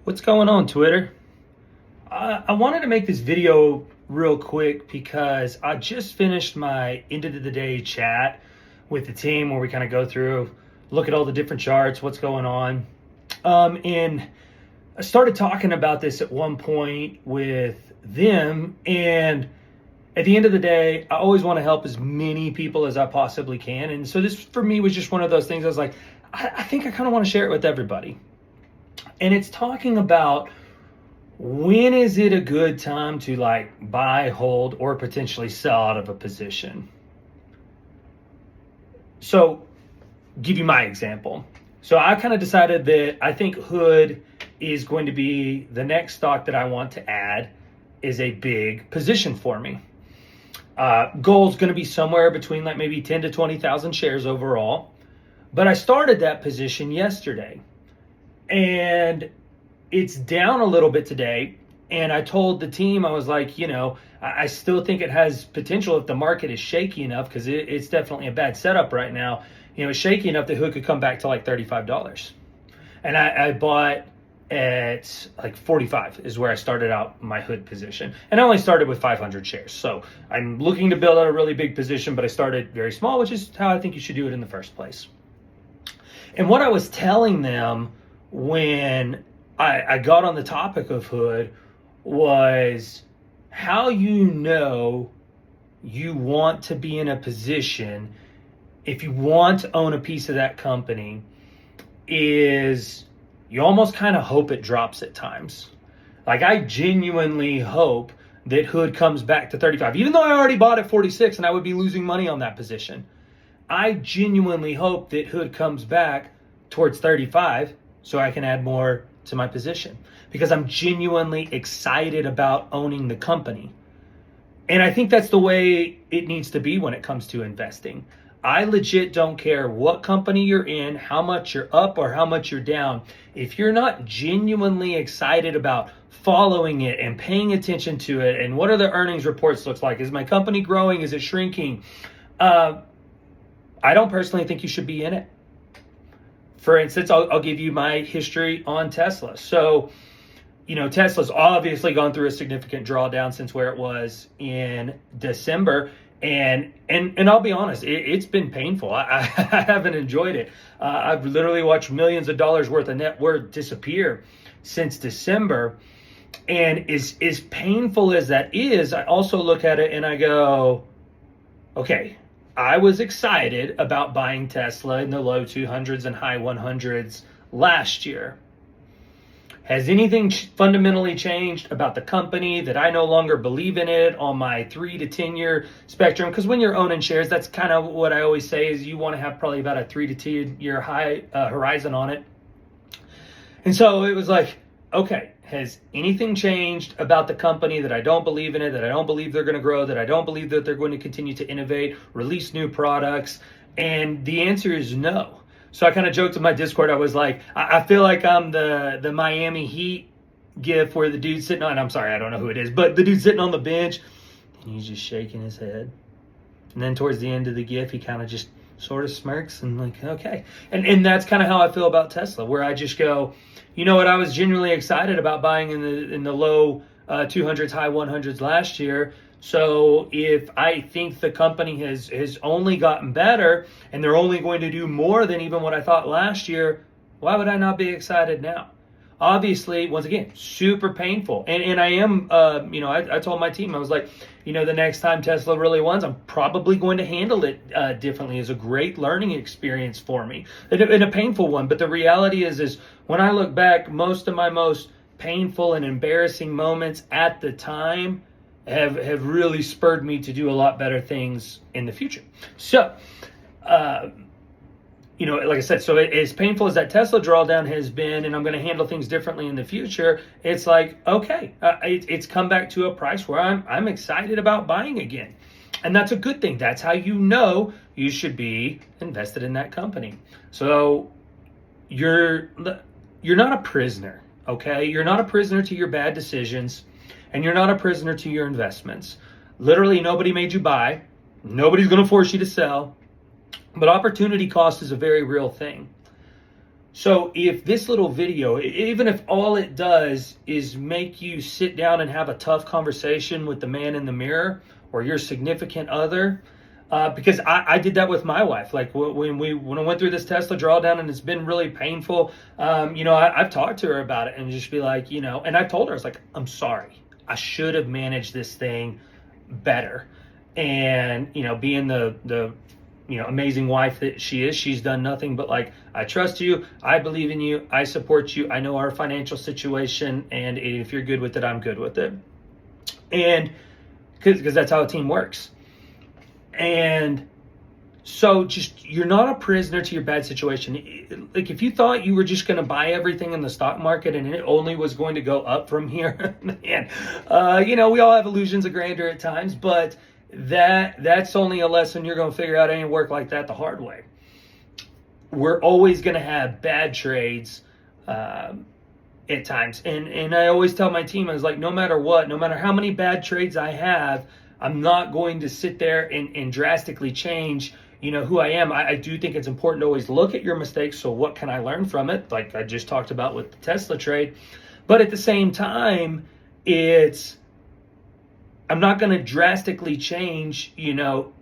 What's going on, Twitter? I wanted to make this video real quick because I just finished my end of the day chat with the team where we kind of go through, look at all the different charts, what's going on. And I started talking about this at one point with them. And at the end of the day, I always want to help as many people as I possibly can. And so this for me was just one of those things I was like, I think I kind of want to share it with everybody. And it's talking about when is it a good time to buy, hold, or potentially sell out of a position. So give you my example. So I kind of decided that I think Hood is going to be the next stock that I want to add is a big position for me. Goal is going to be somewhere between maybe 10 to 20,000 shares overall. But I started that position yesterday. And it's down a little bit today. And I told the team, I was like, I still think it has potential if the market is shaky enough, because it's definitely a bad setup right now. It's shaky enough that Hood could come back to $35. And I bought at 45 is where I started out my Hood position. And I only started with 500 shares. So I'm looking to build out a really big position, but I started very small, which is how I think you should do it in the first place. And what I was telling them when I got on the topic of Hood was how you want to be in a position if you want to own a piece of that company is you almost kind of hope it drops at times. I genuinely hope that Hood comes back to 35, even though I already bought at 46 and I would be losing money on that position. I genuinely hope that Hood comes back towards 35 so I can add more to my position because I'm genuinely excited about owning the company. And I think that's the way it needs to be when it comes to investing. I legit don't care what company you're in, how much you're up or how much you're down. If you're not genuinely excited about following it and paying attention to it and what are the earnings reports looks like, is my company growing, is it shrinking? I don't personally think you should be in it. For instance, I'll give you my history on Tesla. So, Tesla's obviously gone through a significant drawdown since where it was in December. And I'll be honest, it's been painful. I haven't enjoyed it. I've literally watched millions of dollars worth of net worth disappear since December. And as painful as that is, I also look at it and I go, okay, I was excited about buying Tesla in the low 200s and high 100s last year. Has anything fundamentally changed about the company that I no longer believe in it on my 3 to 10 year spectrum? Because when you're owning shares, that's kind of what I always say is you want to have probably about a 3 to 10 year high horizon on it. And so it was like, okay, has anything changed about the company that I don't believe in it, that I don't believe they're going to grow, that I don't believe that they're going to continue to innovate, release new products? And the answer is no. So I kind of joked in my Discord. I was like, I feel like I'm the Miami Heat gif where the dude's sitting on, I'm sorry, I don't know who it is, but the dude's sitting on the bench and he's just shaking his head. And then towards the end of the gif, he kind of just sort of smirks and okay. And that's kind of how I feel about Tesla, where I just go, you know what, I was genuinely excited about buying in the low 200s, high 100s last year. So if I think the company has only gotten better and they're only going to do more than even what I thought last year, why would I not be excited now? Obviously, once again, super painful. And I am, I told my team, I was like, the next time Tesla really wins, I'm probably going to handle it differently. It's a great learning experience for me and a painful one. But the reality is when I look back, most of my most painful and embarrassing moments at the time have really spurred me to do a lot better things in the future. So, like I said, so as painful as that Tesla drawdown has been, and I'm going to handle things differently in the future, it's like, okay, it's come back to a price where I'm excited about buying again. And that's a good thing. That's how you should be invested in that company. So you're not a prisoner, okay? You're not a prisoner to your bad decisions, and you're not a prisoner to your investments. Literally, nobody made you buy. Nobody's going to force you to sell. But opportunity cost is a very real thing. So if this little video, even if all it does is make you sit down and have a tough conversation with the man in the mirror or your significant other, because I did that with my wife. Like when I went through this Tesla drawdown, and it's been really painful. I've talked to her about it and just be like, and I've told her, I was like, I'm sorry, I should have managed this thing better. And being the amazing wife that she is, she's done nothing but like, I trust you, I believe in you, I support you, I know our financial situation, and if you're good with it, I'm good with it. And because that's how a team works. And so just, you're not a prisoner to your bad situation. Like if you thought you were just going to buy everything in the stock market and it only was going to go up from here, man, we all have illusions of grandeur at times, but that's only a lesson you're going to figure out. It ain't work like that the hard way. We're always going to have bad trades at times. And I always tell my team, I was like, no matter what, no matter how many bad trades I have, I'm not going to sit there and drastically change, who I am. I do think it's important to always look at your mistakes. So what can I learn from it? Like I just talked about with the Tesla trade. But at the same time, I'm not going to drastically change,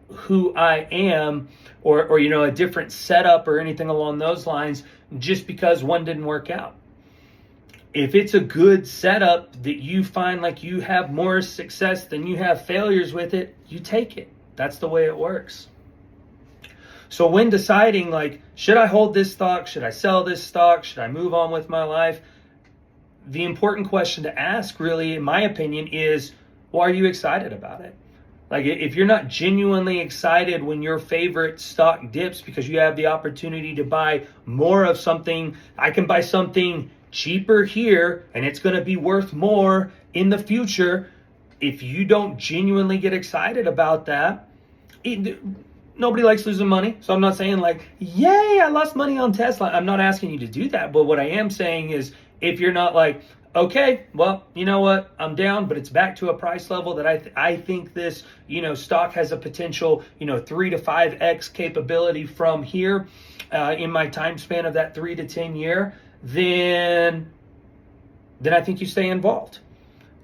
who I am or a different setup or anything along those lines just because one didn't work out. If it's a good setup that you find like you have more success than you have failures with it, you take it. That's the way it works. So when deciding like, should I hold this stock? Should I sell this stock? Should I move on with my life? The important question to ask, really, in my opinion, is, well, are you excited about it? Like if you're not genuinely excited when your favorite stock dips because you have the opportunity to buy more of something, I can buy something cheaper here and it's going to be worth more in the future. If you don't genuinely get excited about that, nobody likes losing money. So I'm not saying like, yay, I lost money on Tesla. I'm not asking you to do that. But what I am saying is, if you're not like, okay, well, you know what, I'm down, but it's back to a price level that I think this, stock has a potential, 3 to 5x capability from here in my time span of that 3 to 10 year, then I think you stay involved.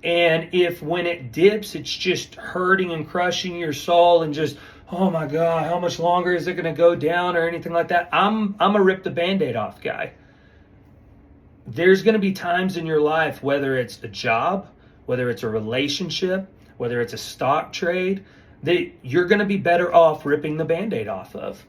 And if when it dips, it's just hurting and crushing your soul and just, oh my God, how much longer is it going to go down or anything like that? I'm a rip the Band-Aid off guy. There's going to be times in your life, whether it's a job, whether it's a relationship, whether it's a stock trade, that you're going to be better off ripping the Band-Aid off of.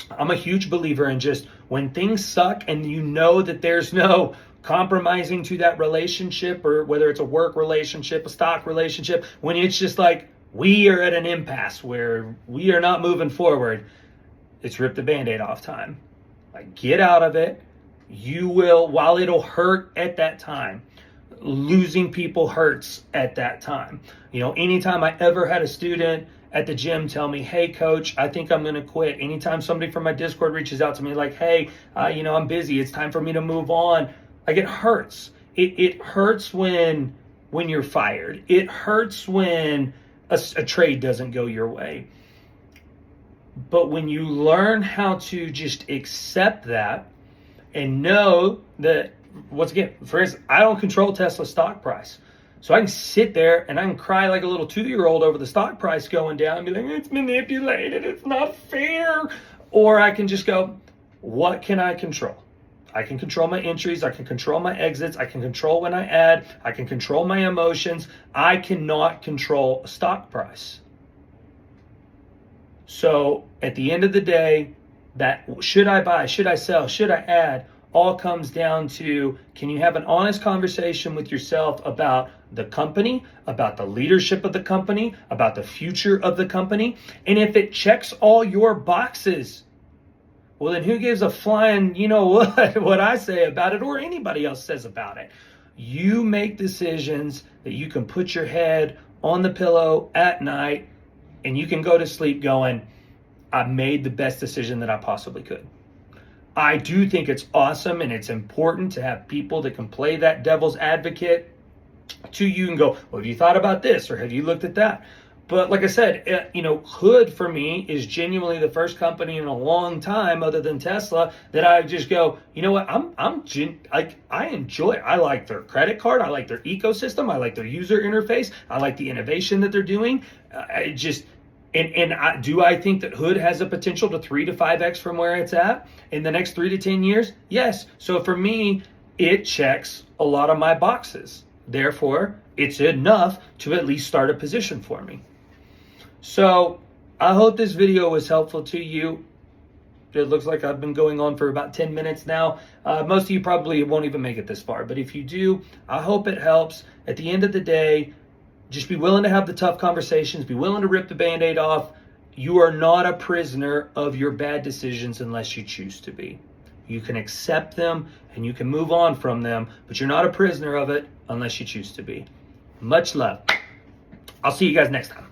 I'm a huge believer in just when things suck and you know that there's no compromising to that relationship, or whether it's a work relationship, a stock relationship, when it's just like we are at an impasse where we are not moving forward, it's rip the Band-Aid off time. Like get out of it. You will, while it'll hurt at that time, losing people hurts at that time. Anytime I ever had a student at the gym tell me, hey coach, I think I'm going to quit. Anytime somebody from my Discord reaches out to me like, hey, I'm busy, it's time for me to move on. Like it hurts. It hurts when you're fired. It hurts when a trade doesn't go your way. But when you learn how to just accept that and know that, once again, for instance, I don't control Tesla's stock price. So I can sit there and I can cry like a little 2-year-old over the stock price going down and be like, it's manipulated, it's not fair. Or I can just go, what can I control? I can control my entries, I can control my exits, I can control when I add, I can control my emotions. I cannot control a stock price. So at the end of the day, that should I buy, should I sell, should I add, all comes down to, can you have an honest conversation with yourself about the company, about the leadership of the company, about the future of the company? And if it checks all your boxes, well, then who gives a flying, what I say about it or anybody else says about it? You make decisions that you can put your head on the pillow at night and you can go to sleep going, I made the best decision that I possibly could. I do think it's awesome and it's important to have people that can play that devil's advocate to you and go, well, have you thought about this or have you looked at that? But like I said, Hood for me is genuinely the first company in a long time, other than Tesla, that I just go, you know what? I enjoy it. I like their credit card. I like their ecosystem. I like their user interface. I like the innovation that they're doing. Do I think that Hood has a potential to 3 to 5x from where it's at in the next 3 to 10 years? Yes. So for me, it checks a lot of my boxes. Therefore, it's enough to at least start a position for me. So I hope this video was helpful to you. It looks like I've been going on for about 10 minutes now. Most of you probably won't even make it this far, but if you do, I hope it helps. At the end of the day, just be willing to have the tough conversations, be willing to rip the Band-Aid off. You are not a prisoner of your bad decisions unless you choose to be. You can accept them and you can move on from them, but you're not a prisoner of it unless you choose to be. Much love. I'll see you guys next time.